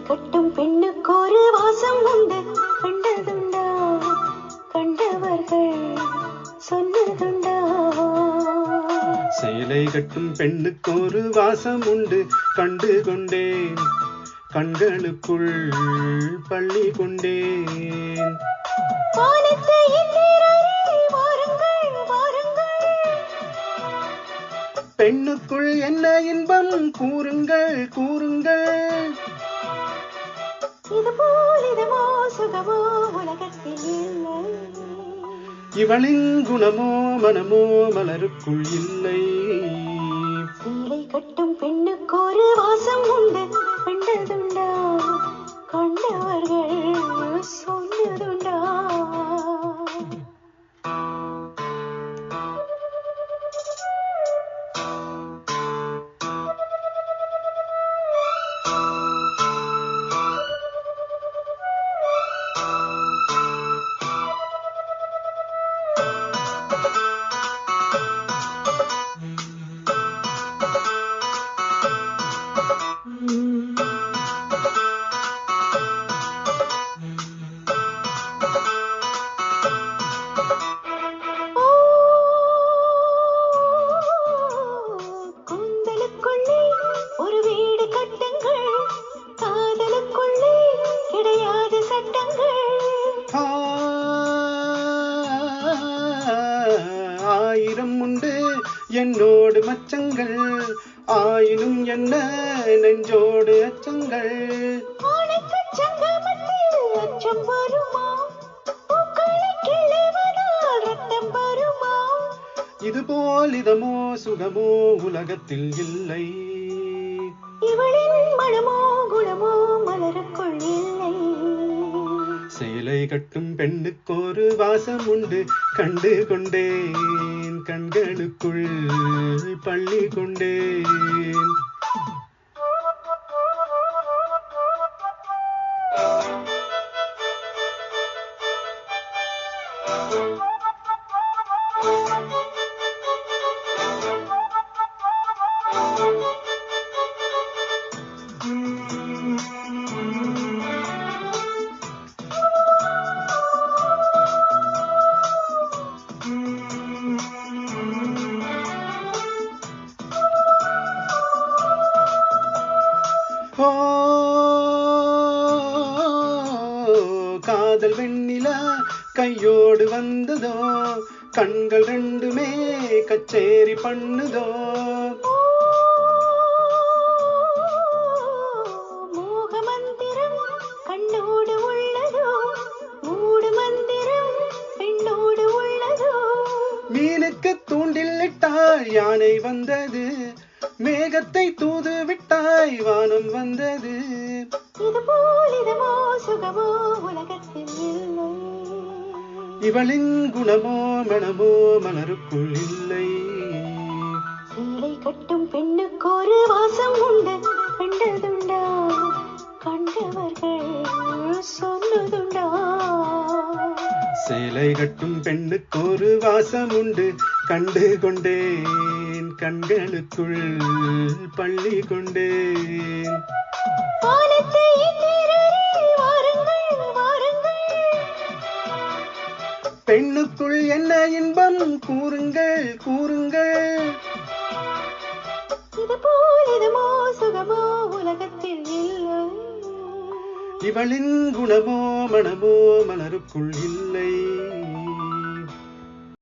கட்டும் பெண்ணுக்கு ஒரு வாசம் உண்டு, கண்டதுண்டா கண்டவர்கள் சொன்னதுண்டா. சேலை கட்டும் பெண்ணுக்கு ஒரு வாசம் உண்டு, கண்டு கொண்டேன் கண்களுக்குள் பள்ளி கொண்டேன். பெண்ணுக்குள் என்ன இன்பம் கூறுங்கள் கூறுங்கள். இதுபோல் சுகமோ உலகத்தில் இல்லை. இவளின் குணமோ மனமோ மலருக்குள் இல்லை. சேலை கட்டும் பெண்ணுக்கு ஒரு வாசம் உண்டு, கண்டதுண்டா கண்டவர்கள் சொன்னதுண்டா. ஆயிரம் உண்டு என்னோடு மச்சங்கள், ஆயினும் என்ன நெஞ்சோடு அச்சங்கள். இதுபோல் இதமோ சுகமோ உலகத்தில் இல்லை. இவளின் மனமோ குணமோ மலருக்குள் இல்லை. சேலை கட்டும் பெண்ணுக்கு ஒரு வாசம் உண்டு, கண்டு கொண்டேன் கண்களுக்குள் பள்ளி கொண்டேன். காதல் வெண்ணிலா கையோடு வந்ததோ, கண்கள் ரெண்டுமே கச்சேரி பண்ணுதோ. மோக மந்திரம் கண்ணோடு உள்ளதோ, மூடு மந்திரம் பெண்ணோடு உள்ளதோ. மீனுக்கு தூண்டில் இட்டாய் யானை வந்தது, மேகத்தை தூது விட்டாய் வானம் வந்தது. இதுபோல் சுகமோ உலகத்தில் இல்லை. இவளின் குணமோ மனமோ மலருக்குள் இல்லை. சேலை கட்டும் பெண்ணுக்கு ஒரு வாசம் உண்டு, கண்டதுண்டா கண்டவர்கள் சொன்னதுண்டா. சேலை கட்டும் பெண்ணுக்கு ஒரு வாசம் உண்டு, கண்டு கொண்டேன் கண்களுக்குள் பள்ளி கொண்டேன். பெண்ணுக்குள் என்ன இன்பம் கூறுங்கள் கூறுங்கள். இதுபோல் சுகமோ உலகத்தில் இல்லை. இவளின் குணமோ மனமோ மலருக்குள் இல்லை.